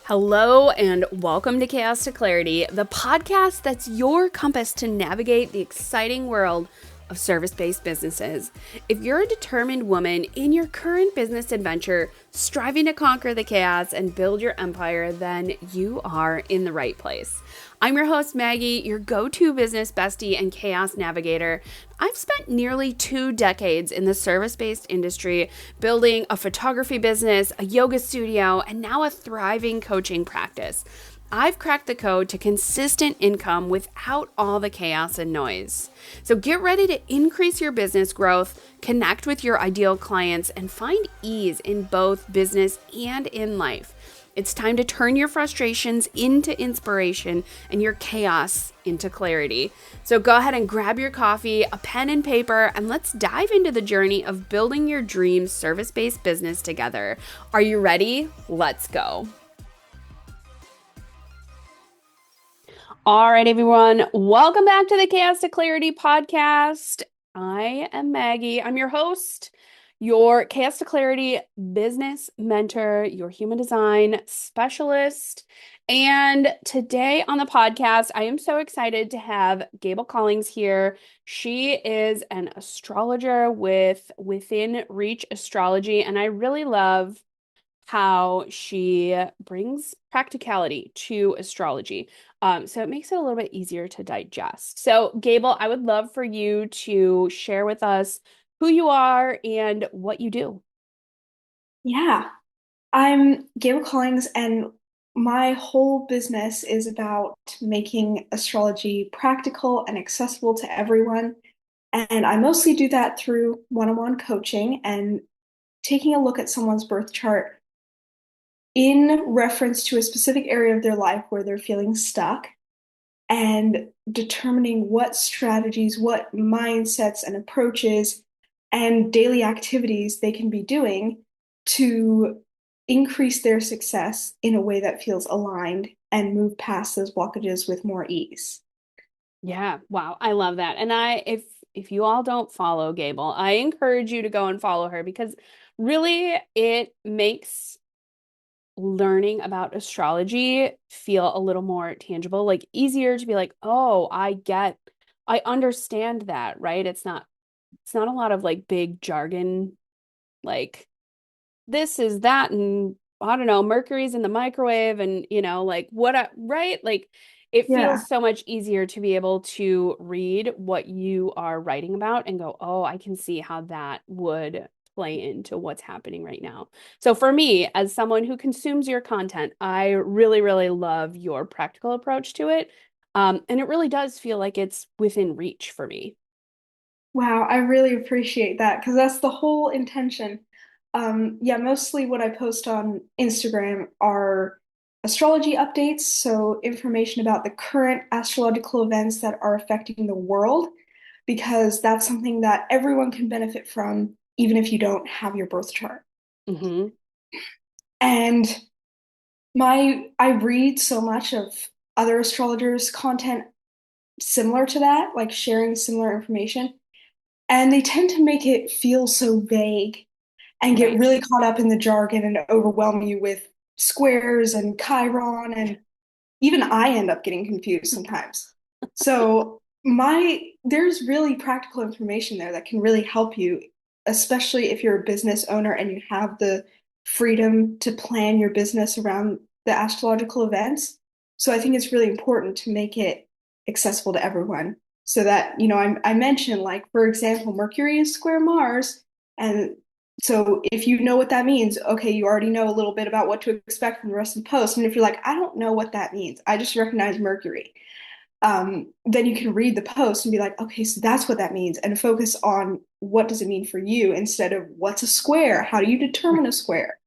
Hello, and welcome to Chaos to Clarity, the podcast that's your compass to navigate the exciting world of service based businesses. If you're a determined woman in your current business adventure, striving to conquer the chaos and build your empire, then you are in the right place. I'm your host, Maggie, your go to business bestie and chaos navigator. I've spent nearly 2 decades in the service based industry, building a photography business, a yoga studio, and now a thriving coaching practice. I've cracked the code to consistent income without all the chaos and noise. So get ready to increase your business growth, connect with your ideal clients, and find ease in both business and in life. It's time to turn your frustrations into inspiration and your chaos into clarity. So go ahead and grab your coffee, a pen and paper, and let's dive into the journey of building your dream service-based business together. Are you ready? Let's go. All right, everyone. Welcome back to the Chaos to Clarity podcast. I am Maggie. I'm your host, your Chaos to Clarity business mentor, your human design specialist. And today on the podcast, I am so excited to have Gable Collings here. She is an astrologer with Within Reach Astrology, and I really love how she brings practicality to astrology. So it makes it a little bit easier to digest. So, Gable, I would love for you to share with us who you are and what you do. Yeah, I'm Gable Collings, and my whole business is about making astrology practical and accessible to everyone. And I mostly do that through one-on-one coaching and taking a look at someone's birth chart in reference to a specific area of their life where they're feeling stuck and determining what strategies, what mindsets and approaches and daily activities they can be doing to increase their success in a way that feels aligned and move past those blockages with more ease. Yeah, wow, I love that. And if you all don't follow Gable, I encourage you to go and follow her because really it makes learning about astrology feel a little more tangible, like easier to be like, oh, I understand that, right? It's not a lot of like big jargon, like this is that, and I don't know, Mercury's in the microwave, and like right? Like it Yeah. feels so much easier to be able to read what you are writing about and go, oh, I can see how that would play into what's happening right now. So for me, as someone who consumes your content, I really, really love your practical approach to it. And it really does feel like it's within reach for me. Wow, I really appreciate that because that's the whole intention. Yeah, mostly what I post on Instagram are astrology updates, so information about the current astrological events that are affecting the world, because that's something that everyone can benefit from, even if you don't have your birth chart. Hmm. And I read so much of other astrologers' content similar to that, like sharing similar information. And they tend to make it feel so vague and get Right. really caught up in the jargon and overwhelm you with squares and Chiron. And even I end up getting confused sometimes. So there's really practical information there that can really help you, especially if you're a business owner and you have the freedom to plan your business around the astrological events. So I think it's really important to make it accessible to everyone. So that, I mentioned, like, for example, Mercury is square Mars. And so if you know what that means, okay, you already know a little bit about what to expect from the rest of the post. And if you're like, I don't know what that means, I just recognize Mercury, then you can read the post and be like, okay, so that's what that means, and focus on what does it mean for you instead of what's a square? How do you determine a square?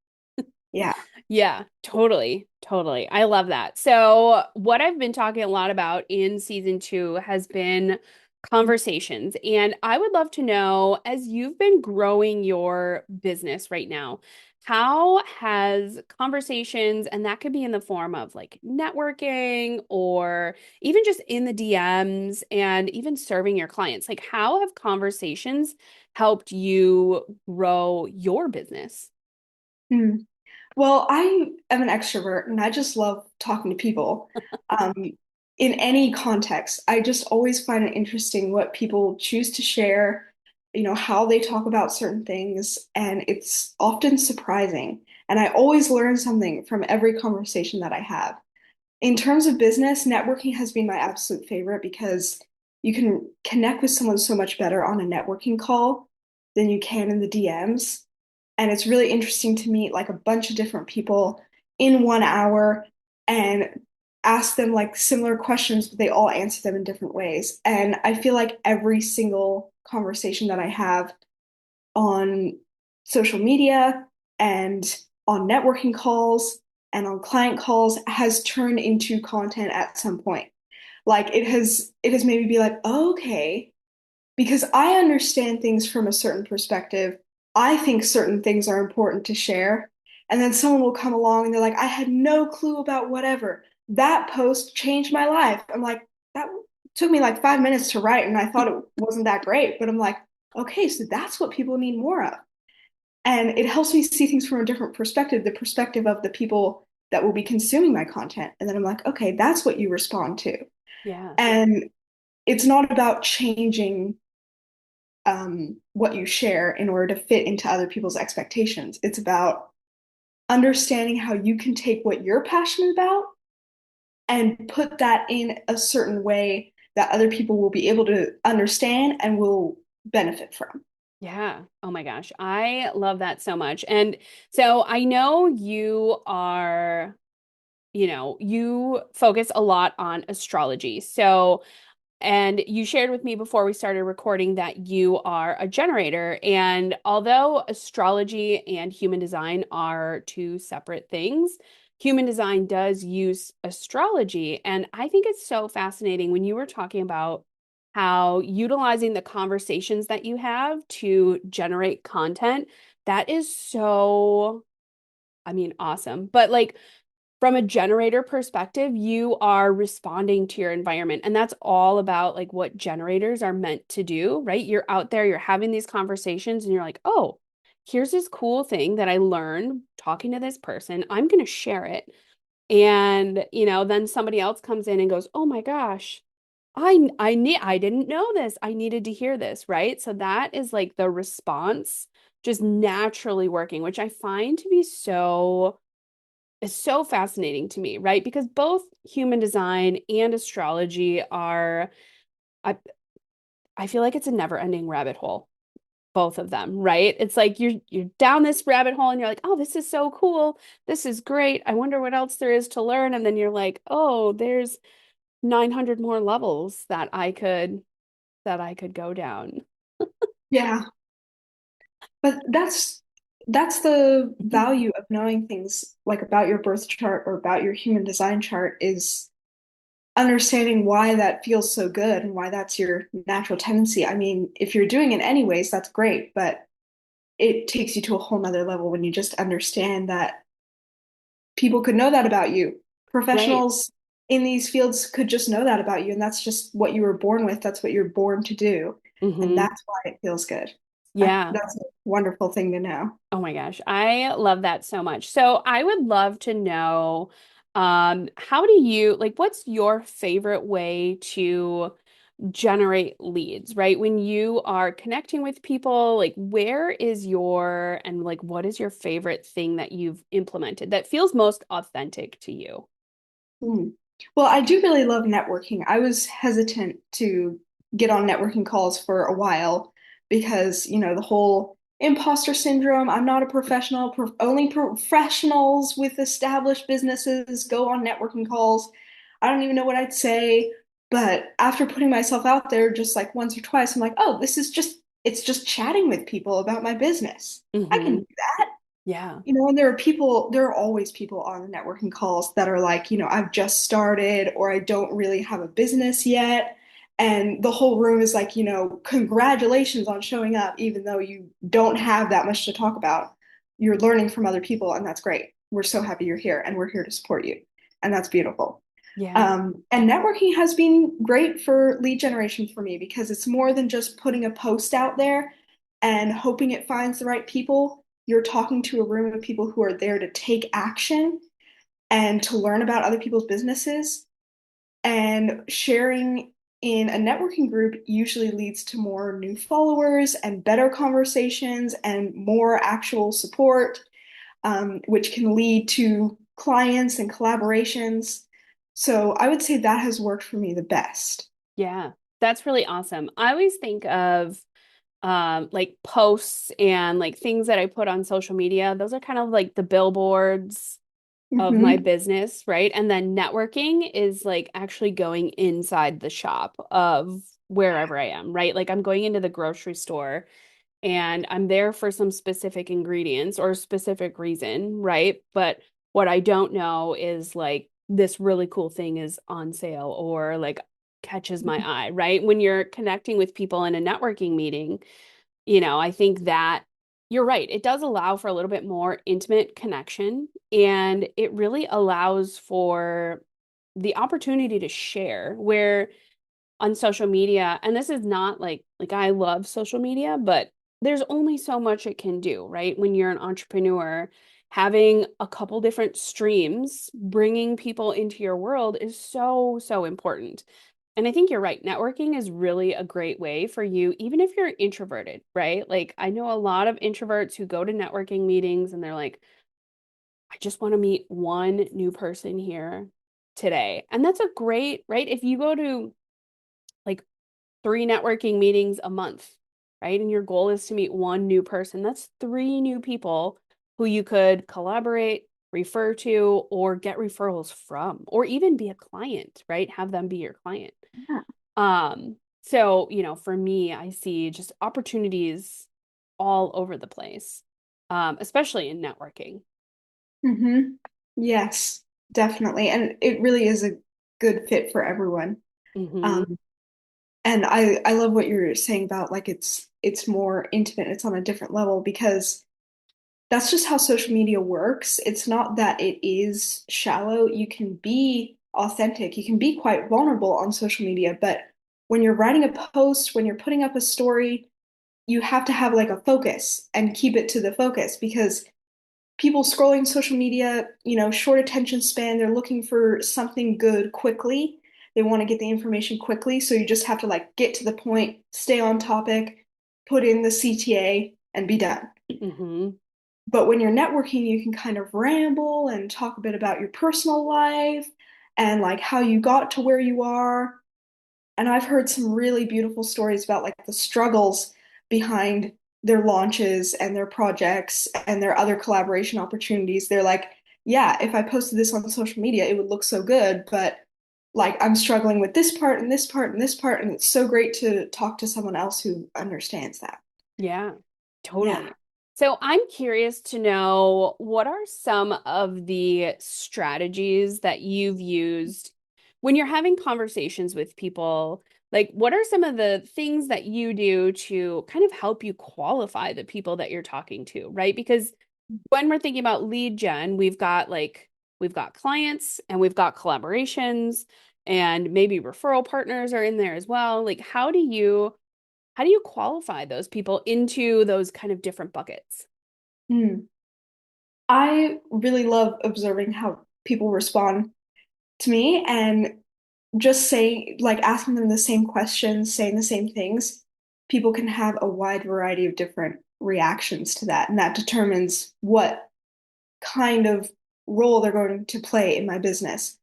Yeah. Yeah, totally. Totally. I love that. So, what I've been talking a lot about in season two has been conversations. And I would love to know, as you've been growing your business right now, how has conversations, and that could be in the form of like networking or even just in the DMs and even serving your clients, like how have conversations helped you grow your business? Hmm. Well, I am an extrovert and I just love talking to people. Um, in any context, I just always find it interesting what people choose to share, how they talk about certain things, and it's often surprising. And I always learn something from every conversation that I have. In terms of business, networking has been my absolute favorite because you can connect with someone so much better on a networking call than you can in the DMs. And it's really interesting to meet like a bunch of different people in 1 hour and ask them like similar questions, but they all answer them in different ways. And I feel like every single conversation that I have on social media and on networking calls and on client calls has turned into content at some point. Like it has made me be like, oh, okay, because I understand things from a certain perspective. I think certain things are important to share. And then someone will come along and they're like, I had no clue about whatever. That post changed my life. I'm like, that took me like 5 minutes to write and I thought it wasn't that great. But I'm like, okay, so that's what people need more of. And it helps me see things from a different perspective, the perspective of the people that will be consuming my content. And then I'm like, okay, that's what you respond to. Yeah. And it's not about changing what you share in order to fit into other people's expectations. It's about understanding how you can take what you're passionate about and put that in a certain way that other people will be able to understand and will benefit from. Yeah. Oh my gosh. I love that so much. And so I know you focus a lot on astrology. So, and you shared with me before we started recording that you are a generator. And although astrology and human design are two separate things, human design does use astrology. And I think it's so fascinating when you were talking about how utilizing the conversations that you have to generate content. That is so, I mean, awesome. But like, from a generator perspective, you are responding to your environment. And that's all about like what generators are meant to do, right? You're out there, you're having these conversations, and you're like, oh, here's this cool thing that I learned talking to this person. I'm going to share it. And, then somebody else comes in and goes, oh my gosh, I didn't know this. I needed to hear this, right? So that is like the response just naturally working, which I find to be so is so fascinating to me, right? Because both human design and astrology are, I, I feel like it's a never-ending rabbit hole, both of them, right? It's like you're down this rabbit hole and you're like, oh, this is so cool. This is great. I wonder what else there is to learn. And then you're like, oh, there's 900 more levels that I could go down. Yeah, but that's the value of knowing things like about your birth chart or about your human design chart is understanding why that feels so good and why that's your natural tendency. I mean, if you're doing it anyways, that's great, but it takes you to a whole nother level when you just understand that people could know that about you. Right. Professionals in these fields could just know that about you, and that's just what you were born with. That's what you're born to do, and Hmm. that's why it feels good. Yeah. That's a wonderful thing to know. Oh my gosh, I love that so much. So I would love to know, how do you like what's your favorite way to generate leads, right? When you are connecting with people, like where is your and like what is your favorite thing that you've implemented that feels most authentic to you? Hmm. Well, I do really love networking. I was hesitant to get on networking calls for a while because, the whole imposter syndrome. I'm not a professional. Only professionals with established businesses go on networking calls. I don't even know what I'd say. But after putting myself out there just like once or twice, I'm like, oh, it's just chatting with people about my business. I can Hmm. do that. Yeah. And there are always people on the networking calls that are like, I've just started or I don't really have a business yet. And the whole room is like, congratulations on showing up, even though you don't have that much to talk about. You're learning from other people, and that's great. We're so happy you're here, and we're here to support you. And that's beautiful. Yeah. And networking has been great for lead generation for me because it's more than just putting a post out there and hoping it finds the right people. you're talking to a room of people who are there to take action and to learn about other people's businesses. And sharing in a networking group usually leads to more new followers and better conversations and more actual support, which can lead to clients and collaborations. So I would say that has worked for me the best. Yeah, that's really awesome. I always think of like posts and like things that I put on social media. Those are kind of like the billboards of my Hmm. business, right? And then networking is like actually going inside the shop of wherever I am, right? Like I'm going into the grocery store and I'm there for some specific ingredients or a specific reason, right? But what I don't know is like this really cool thing is on sale or like catches my eye, right? When you're connecting with people in a networking meeting, I think that you're right. It does allow for a little bit more intimate connection, and it really allows for the opportunity to share where on social media, and this is not like I love social media, but there's only so much it can do, right? When you're an entrepreneur, having a couple different streams, bringing people into your world is so, so important. And I think you're right. Networking is really a great way for you, even if you're introverted, right? Like, I know a lot of introverts who go to networking meetings and they're like, I just want to meet one new person here today. And that's a great, right? If you go to like three networking meetings a month, right? And your goal is to meet one new person, that's three new people who you could collaborate, refer to, or get referrals from, or even be a client, right? Have them be your client. Yeah. So, for me, I see just opportunities all over the place, especially in networking. Hmm. Yes, definitely. And it really is a good fit for everyone. Hmm. Um, and I love what you're saying about like it's more intimate, it's on a different level because that's just how social media works. It's not that it is shallow. You can be authentic. You can be quite vulnerable on social media, but when you're writing a post, when you're putting up a story, you have to have like a focus and keep it to the focus because people scrolling social media, short attention span, they're looking for something good quickly. They want to get the information quickly. So you just have to like get to the point, stay on topic, put in the CTA, and be done. Hmm. But when you're networking, you can kind of ramble and talk a bit about your personal life and like how you got to where you are. And I've heard some really beautiful stories about like the struggles behind their launches and their projects and their other collaboration opportunities. They're like, yeah, if I posted this on social media, it would look so good, but like I'm struggling with this part and this part and this part, and it's so great to talk to someone else who understands that. Yeah, Yeah. totally. So I'm curious to know what are some of the strategies that you've used when you're having conversations with people? Like, what are some of the things that you do to kind of help you qualify the people that you're talking to, right? Because when we're thinking about lead gen, we've got clients and we've got collaborations and maybe referral partners are in there as well. Like, how do you qualify those people into those kind of different buckets? Hmm. I really love observing how people respond to me and just saying, like asking them the same questions, saying the same things. People can have a wide variety of different reactions to that, and that determines what kind of role they're going to play in my business.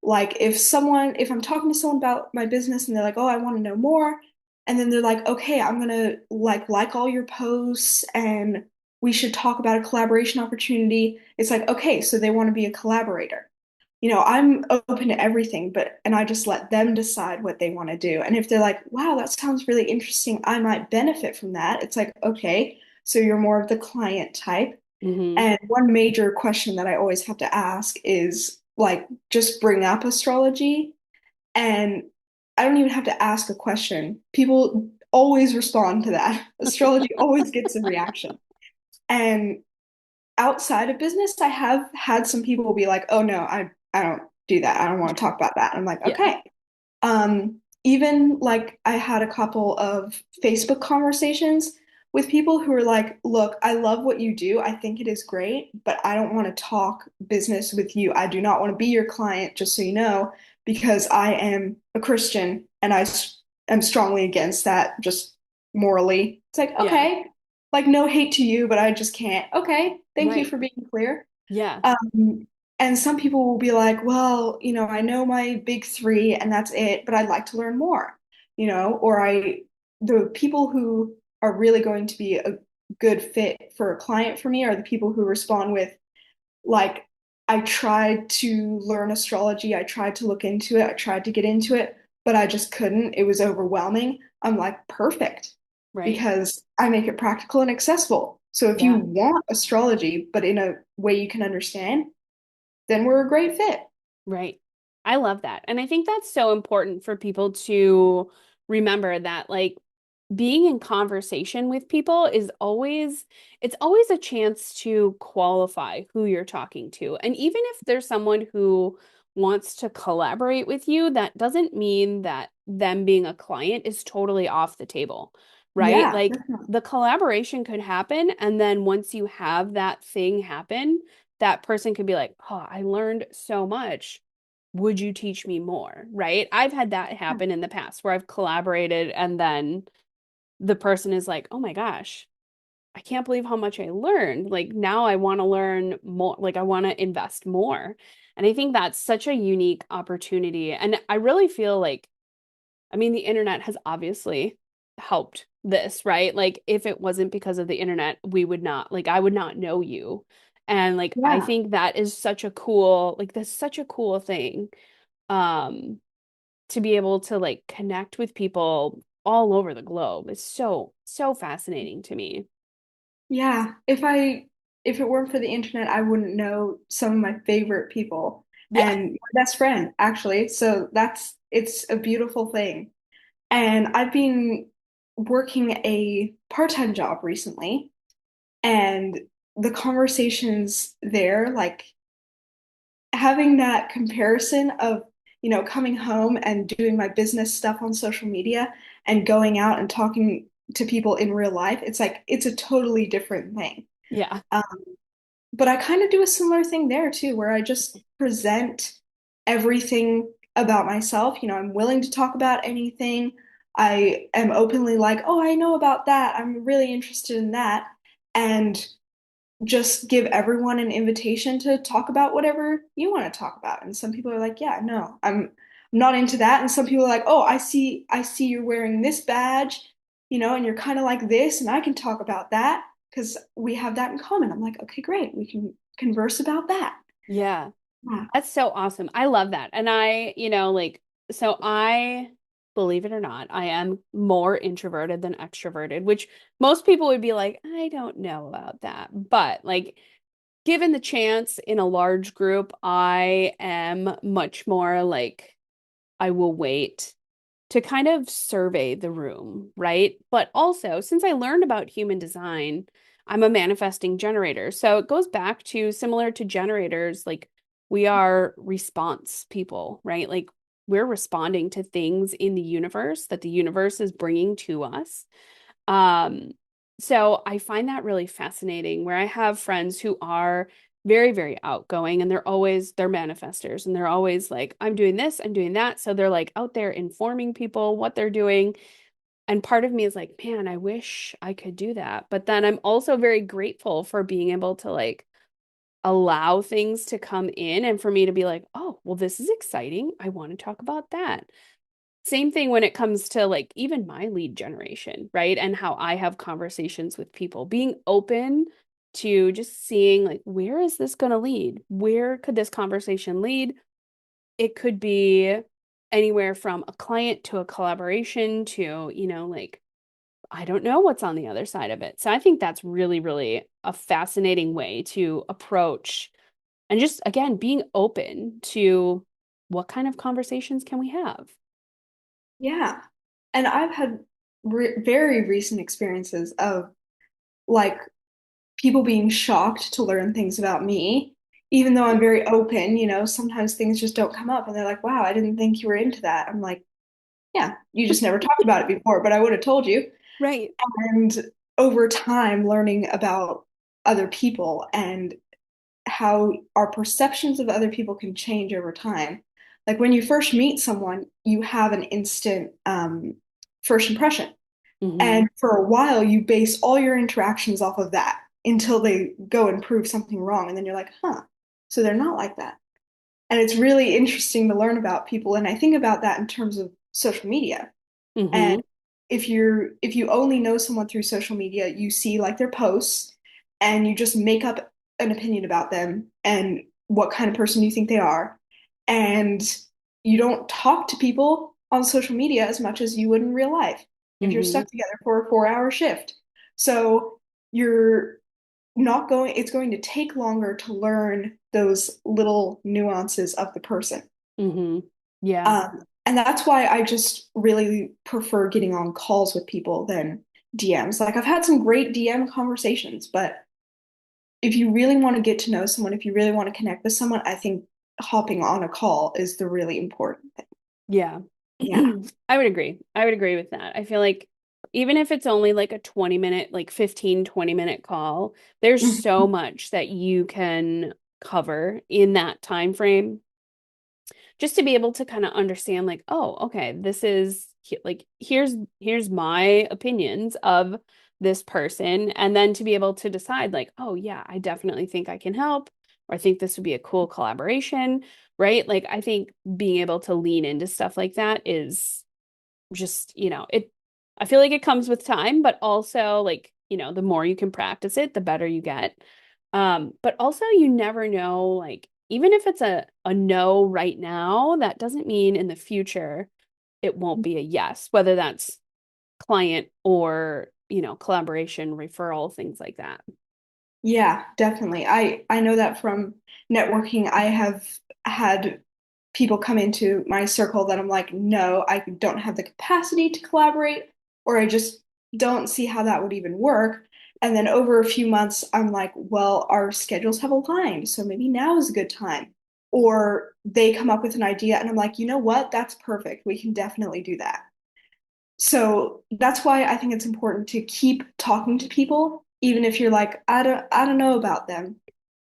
Like if I'm talking to someone about my business and they're like, "Oh, I want to know more." And then they're like, "Okay, I'm going to like all your posts and we should talk about a collaboration opportunity." It's like, "Okay, so they want to be a collaborator." I'm open to everything, and I just let them decide what they want to do. And if they're like, "Wow, that sounds really interesting. I might benefit from that." It's like, "Okay, so you're more of the client type." Hmm. And one major question that I always have to ask is like, just bring up astrology. And I don't even have to ask a question. People always respond to that. Astrology always gets a reaction. And outside of business, I have had some people be like, "Oh no, I don't do that. I don't want to talk about that." I'm like, Yeah. "Okay." Even like I had a couple of Facebook conversations with people who are like, look, I love what you do. I think it is great, but I don't want to talk business with you. I do not want to be your client, just so you know, because I am a Christian and am strongly against that, just morally. It's like, Yeah. okay, like no hate to you, but I just can't. Okay, thank you Right. for being clear. Yeah. And some people will be like, well, I know my big three and that's it, but I'd like to learn more, or the people who are really going to be a good fit for a client for me are the people who respond with, like, I tried to learn astrology, I tried to look into it, I tried to get into it, but I just couldn't. It was overwhelming. I'm like, perfect, Right. because I make it practical and accessible. So if you Yeah. want astrology, but in a way you can understand, then we're a great fit. Right. I love that. And I think that's so important for people to remember that like being in conversation with people is always it's always a chance to qualify who you're talking to. And even if there's someone who wants to collaborate with you, that doesn't mean that them being a client is totally off the table, right? Yeah, Like definitely. the collaboration could happen, and then once you have that thing happen, that person could be like, "Oh, I learned so much. Would you teach me more?" Right? I've had that happen in the past where I've collaborated and then the person is like, "Oh my gosh, I can't believe how much I learned. Like now I want to learn more, like I want to invest more." And I think that's such a unique opportunity. And I really feel like, I mean, the internet has obviously helped this, right? Like if it wasn't because of the internet, we would not, like I would not know you. And like I Yeah. think that is such a cool, like that's such a cool thing. Um to be able to like connect with people all over the globe. It's so, so fascinating to me. Yeah. If it weren't for the internet, I wouldn't know some of my favorite people Yeah. and my best friend, actually. So it's a beautiful thing. And I've been working a part-time job recently, and the conversations there, like having that comparison of, coming home and doing my business stuff on social media and going out and talking to people in real life, it's like it's a totally different thing. Yeah. Um, but I kind of do a similar thing there too, where I just present everything about myself. I'm willing to talk about anything. I am openly like, oh, I know about that. I'm really interested in that. And just give everyone an invitation to talk about whatever you want to talk about. And some people are like, yeah, no, I'm not into that. And some people are like, oh, I see you're wearing this badge, and you're kind of like this, and I can talk about that because we have that in common. I'm like, okay, great. We can converse about that. Yeah. Yeah. That's so awesome. I love that. And I, like, so I, believe it or not, I am more introverted than extroverted, which most people would be like, I don't know about that. But like, given the chance in a large group, I am much more like, I will wait to kind of survey the room, right? But also, since I learned about human design, I'm a manifesting generator. So it goes back to similar to generators, like we are response people, right? Like we're responding to things in the universe that the universe is bringing to us. Um, so I find that really fascinating where I have friends who are very, very outgoing and they're manifestors and they're always like, I'm doing this, I'm doing that. So they're like out there informing people what they're doing. And part of me is like, man, I wish I could do that. But then I'm also very grateful for being able to like allow things to come in and for me to be like, oh, well, this is exciting. I want to talk about that. Same thing when it comes to like even my lead generation, right? And how I have conversations with people, being open to just seeing like, where is this going to lead? Where could this conversation lead? It could be anywhere from a client to a collaboration to, like, I don't know what's on the other side of it. So I think that's really, really a fascinating way to approach and just, again, being open to what kind of conversations can we have? Yeah. And I've had very recent experiences of like people being shocked to learn things about me, even though I'm very open, sometimes things just don't come up and they're like, wow, I didn't think you were into that. I'm like, yeah, you just never talked about it before, but I would have told you. Right. And over time learning about other people and how our perceptions of other people can change over time. Like when you first meet someone, you have an instant first impression. Mm-hmm. And for a while, you base all your interactions off of that until they go and prove something wrong. And then you're like, huh, so they're not like that. And it's really interesting to learn about people. And I think about that in terms of social media. And Mm-hmm. if you only know someone through social media, you see like their posts and you just make up an opinion about them and what kind of person you think they are. And you don't talk to people on social media as much as you would in real life if you're Mm-hmm. stuck together for a 4 hour shift. So you're not going, it's going to take longer to learn those little nuances of the person. Mm-hmm. Yeah. And that's why I just really prefer getting on calls with people than DMs. Like I've had some great DM conversations, but if you really want to get to know someone, if you really want to connect with someone, I think hopping on a call is the really important thing. Yeah. Yeah. I would agree. I would agree with that. I feel like even if it's only like a 20-minute, like 15-20 minute call, there's Mhm. so much that you can cover in that time frame just to be able to kind of understand like, oh, okay, this is like here's my opinions of this person and then to be able to decide like, oh yeah, I definitely think I can help or I think this would be a cool collaboration, right? Like I think being able to lean into stuff like that is just, it I feel like it comes with time, but also like, the more you can practice it, the better you get. But also you never know, like, even if it's a no right now, that doesn't mean in the future it won't be a yes, whether that's client or, collaboration, referral, things like that. Yeah, definitely. I know that from networking. I have had people come into my circle that I'm like, no, I don't have the capacity to collaborate, or I just don't see how that would even work. And then over a few months, I'm like, well, our schedules have aligned, so maybe now is a good time. Or they come up with an idea, and I'm like, you know what? That's perfect. We can definitely do that. So that's why I think it's important to keep talking to people, even if you're like, I don't know about them,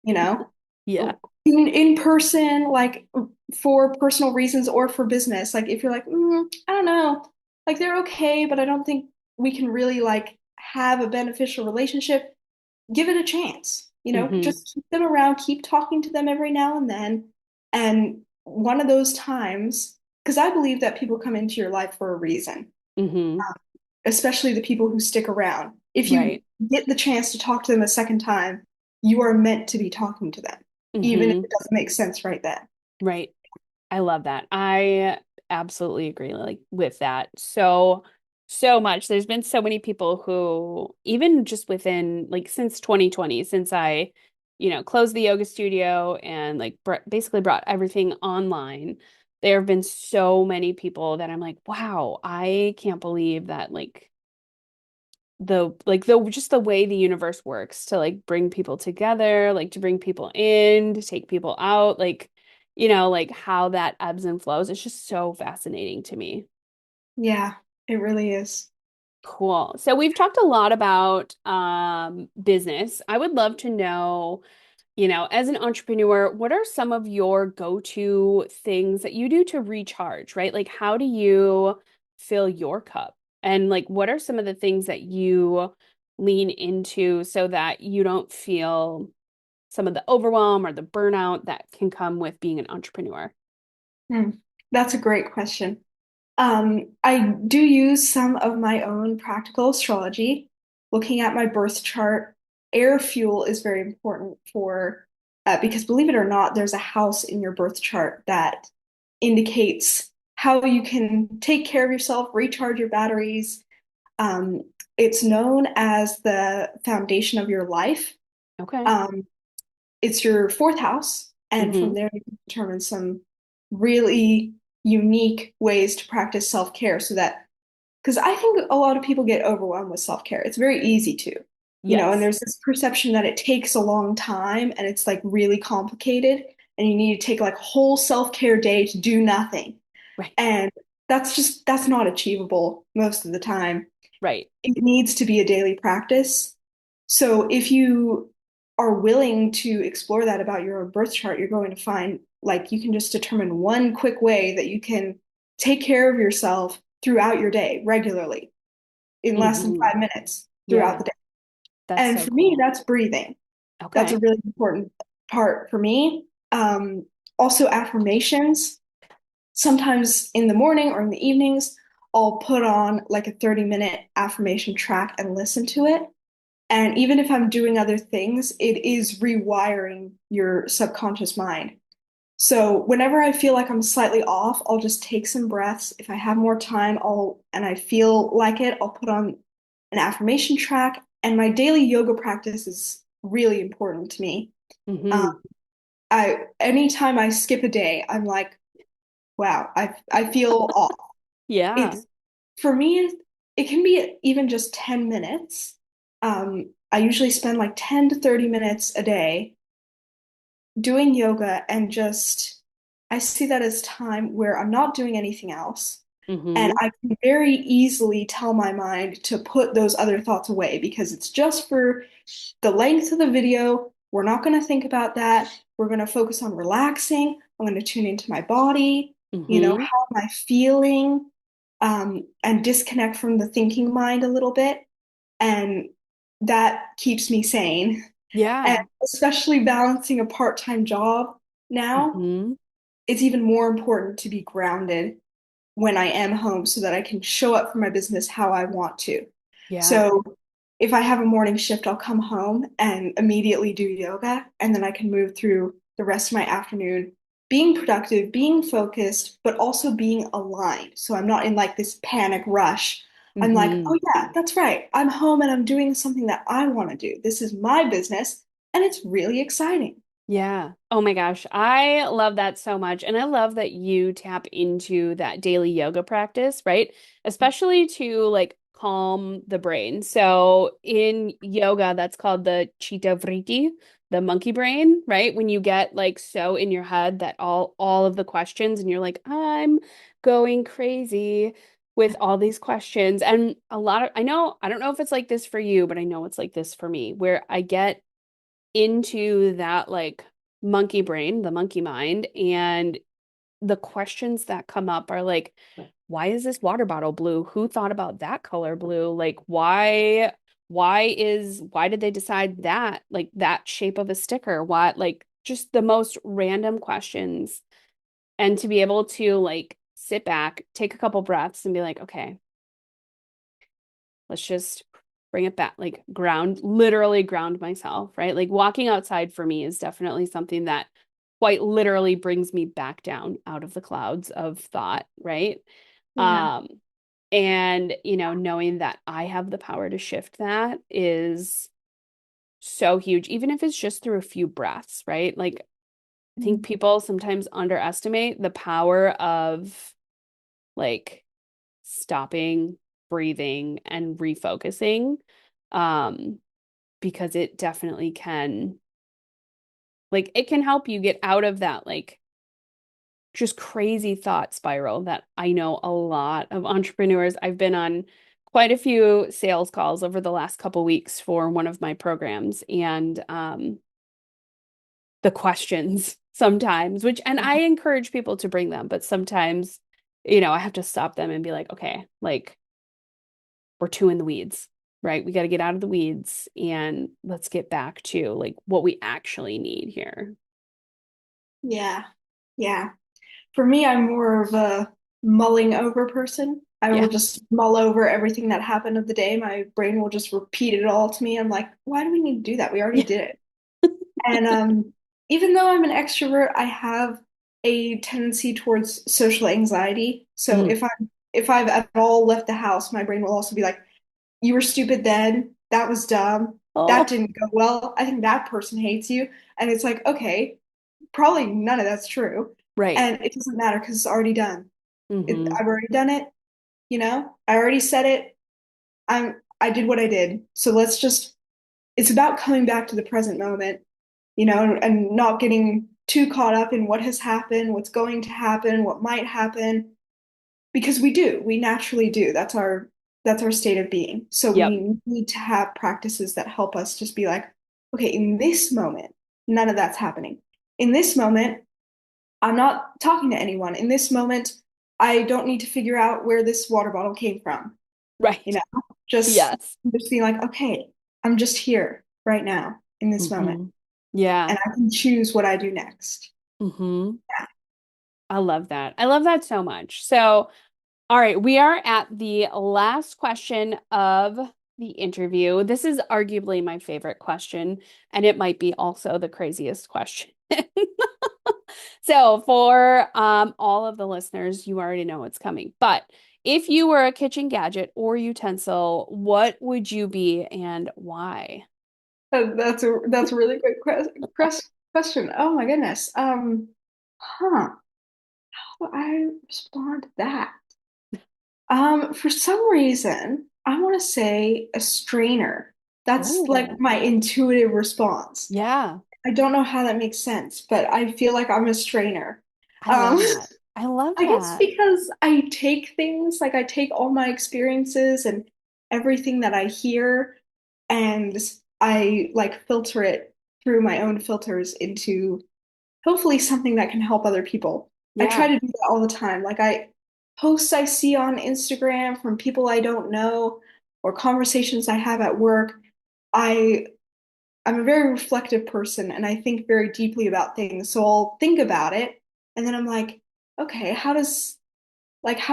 you know, Yeah. in person, like for personal reasons or for business. Like if you're like, I don't know, like they're okay, but I don't think we can really like have a beneficial relationship. Give it a chance, Mm-hmm. just keep them around, keep talking to them every now and then. And one of those times, because I believe that people come into your life for a reason, Mm-hmm. especially the people who stick around. If you Right. get the chance to talk to them a second time, you are meant to be talking to them, even if Mm-hmm. it doesn't make sense right then. Right. I love that. I absolutely agree like with that. So much. There's been so many people who even just within like since 2020, since I, closed the yoga studio and like basically brought everything online, there have been so many people that I'm like, wow, I can't believe that the just the way the universe works to like bring people together, like to bring people in, to take people out, like like how that ebbs and flows. It's just so fascinating to me. Yeah, it really is. Cool. So we've talked a lot about business. I would love to know, as an entrepreneur, what are some of your go-to things that you do to recharge, right? Like how do you fill your cup? And like what are some of the things that you lean into so that you don't feel some of the overwhelm or the burnout that can come with being an entrepreneur? Hmm. That's a great question. I do use some of my own practical astrology. Looking at my birth chart, air fuel is very important for, because believe it or not, there's a house in your birth chart that indicates how you can take care of yourself, recharge your batteries. Um, it's known as the foundation of your life. Okay. Um, it's your fourth house, and from Mm-hmm. there you can determine some really unique ways to practice self-care so that because I think a lot of people get overwhelmed with self-care. It's very easy to, and Yes. there's this perception that it takes a long time and it's like really complicated and you need to take like a whole self-care day to do nothing. Right. And that's not achievable most of the time. Right. It needs to be a daily practice. So if you are willing to explore that about your birth chart, you're going to find like you can just determine one quick way that you can take care of yourself throughout your day regularly in less than Hmm. 5 minutes throughout Yeah, the day. that's And so for me, cool. that's breathing. That's a Okay. really important part for me. Also, affirmations. Sometimes in the morning or in the evenings, I'll put on like a 30-minute affirmation track and listen to it. And even if I'm doing other things, it is rewiring your subconscious mind. So whenever I feel like I'm slightly off, I'll just take some breaths. If I have more time, and I feel like it, I'll put on an affirmation track. And my daily yoga practice is really important to me. Um, Hmm. Anytime I skip a day, I'm like, wow, I feel off. Yeah. It's for me, it can be even just 10 minutes. I usually spend like 10 to 30 minutes a day doing yoga and just I see that as time where I'm not doing anything else. And Hmm. I can very easily tell my mind to put those other thoughts away because it's just for the length of the video. We're not going to think about that. We're going to focus on relaxing. I'm going to tune into my body, Hmm. how am I feeling, and disconnect from the thinking mind a little bit. And that keeps me sane. And Yeah. especially balancing a part-time job now, Hmm. it's even more important to be grounded when I am home so that I can show up for my business how I want to. Yeah. So if I have a morning shift, I'll come home and immediately do yoga, and then I can move through the rest of my afternoon being productive, being focused, but also being aligned. So I'm not in like this panic rush. I'm like, Hmm. oh yeah, that's right. I'm home and I'm doing something that I want to do. This is my business, and it's really exciting. Yeah. Oh my gosh. I love that so much. And I love that you tap into that daily yoga practice, right? Especially to like calm the brain. So in yoga, that's called the chitta vritti, the monkey brain, right? When you get like so in your head that all of the questions and you're like, I'm going crazy with all these questions. And a lot of I don't know if it's like this for you, but I know it's like this for me, where I get into that like monkey brain, the monkey mind, and the questions that come up are like, why is this water bottle blue? Who thought about that color blue? Like why did they decide that like that shape of a sticker? Why like just the most random questions and to be able to like sit back, take a couple breaths and be like, okay, let's just bring it back, like literally ground myself, right? Like walking outside for me is definitely something that quite literally brings me back down out of the clouds of thought, right? Yeah. Um, and knowing that I have the power to shift that is so huge, even if it's just through a few breaths, right? Like I think people sometimes underestimate the power of like stopping, breathing, and refocusing. Um, because it definitely can, like, it can help you get out of that, like, just crazy thought spiral that I know a lot of entrepreneurs. I've been on quite a few sales calls over the last couple weeks for one of my programs, and the questions sometimes, and I encourage people to bring them, but sometimes, I have to stop them and be like, okay, like, we're too in the weeds, right? We got to get out of the weeds and let's get back to like what we actually need here. Yeah. Yeah. For me, I'm more of a mulling over person. I will Yeah. just mull over everything that happened of the day. My brain will just repeat it all to me. I'm like, why do we need to do that? We already Yeah. did it. And even though I'm an extrovert, I have a tendency towards social anxiety. So Mm. if I've at all left the house, my brain will also be like, you were stupid then. That was dumb. That Oh, didn't go well. I think that person hates you. And it's like, okay, probably none of that's true. right. And it doesn't matter because it's already done. Hmm. I've already done it, I already said it. I did what I did. So let's just it's about coming back to the present moment, and not getting too caught up in what has happened, what's going to happen, what might happen, because we naturally do. That's That's our state of being. So Yep. we need to have practices that help us just be like, okay, in this moment, none of that's happening. In this moment, I'm not talking to anyone. In this moment, I don't need to figure out where this water bottle came from. You Right. know, just Yes. just being like, okay, I'm just here right now in this moment, Hmm. Yeah. and I can choose what I do next. Hmm. I love that. I love that so much. So, all right, we are at the last question of the interview. This is arguably my favorite question, and it might be also the craziest question. So, for all of the listeners, you already know what's coming. But if you were a kitchen gadget or utensil, what would you be and why? That's a really good question. Oh my goodness. Huh. How do I respond to that? For some reason, I want to say a strainer. That's like Oh, my intuitive response. yeah. I don't know how that makes sense, but I feel like I'm a strainer. I Um, love that. I love I guess that. because I take things, like I take all my experiences and everything that I hear, and I like filter it through my own filters into hopefully something that can help other people. I try Yeah. to do that all the time. Like I posts I see on Instagram from people I don't know or conversations I have at work. I I'm a very reflective person and I think very deeply about things. So I'll think about it and then I'm like, okay, how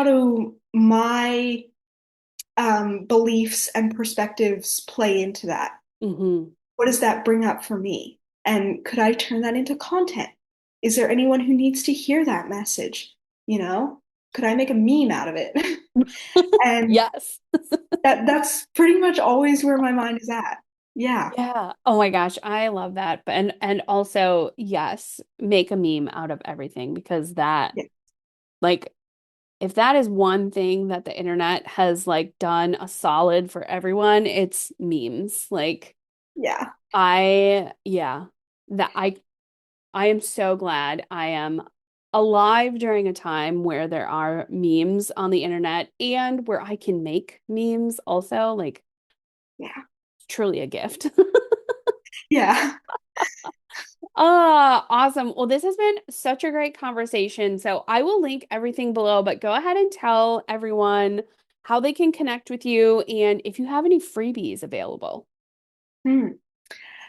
do my beliefs and perspectives play into that? Hmm. What does that bring up for me? And could I turn that into content? Is there anyone who needs to hear that message? You know, could I make a meme out of it? And Yes. that's pretty much always where my mind is at. Yeah. Yeah. Oh my gosh, I love that. But and also, yes, make a meme out of everything because that Yeah. like if that is one thing that the internet has like done a solid for everyone, it's memes. Like Yeah. yeah, that I am so glad I am alive during a time where there are memes on the internet and where I can make memes also, like Yeah. truly a gift. Yeah. Ah, awesome. Well, this has been such a great conversation. So I will link everything below, but go ahead and tell everyone how they can connect with you and if you have any freebies available. Hmm.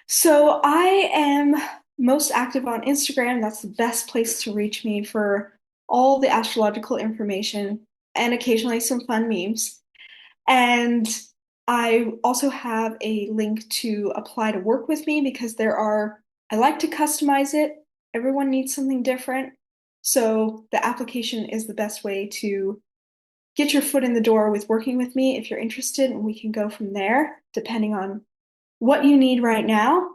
So I am most active on Instagram. That's the best place to reach me for all the astrological information and occasionally some fun memes. And I also have a link to apply to work with me because I like to customize it. Everyone needs something different. So the application is the best way to get your foot in the door with working with me if you're interested, and we can go from there depending on what you need right now.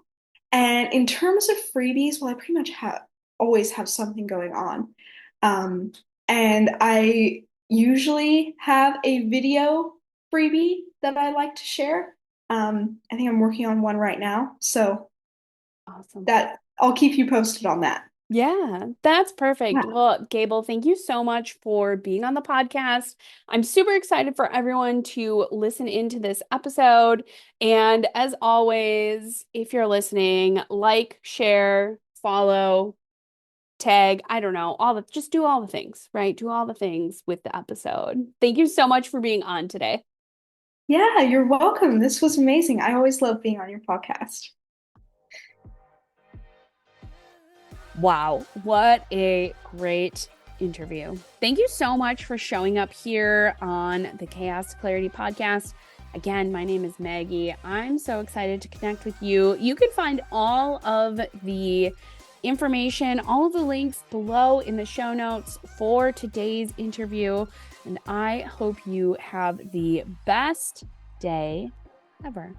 And in terms of freebies, well, I pretty much have always have something going on. Um, and I usually have a video freebie that I like to share. I think I'm working on one right now, so Awesome. that I'll keep you posted on that. Yeah, that's perfect. Yeah. Well, Gable, thank you so much for being on the podcast. I'm super excited for everyone to listen into this episode. And as always, if you're listening, like, share, follow, tag, I don't know, just do all the things, right? Do all the things with the episode. Thank you so much for being on today. Yeah, you're welcome. This was amazing. I always love being on your podcast. Wow, what a great interview. Thank you so much for showing up here on the Chaos Clarity podcast. Again, my name is Maggie. I'm so excited to connect with you. You can find all of the information, all of the links below in the show notes for today's interview. And I hope you have the best day ever.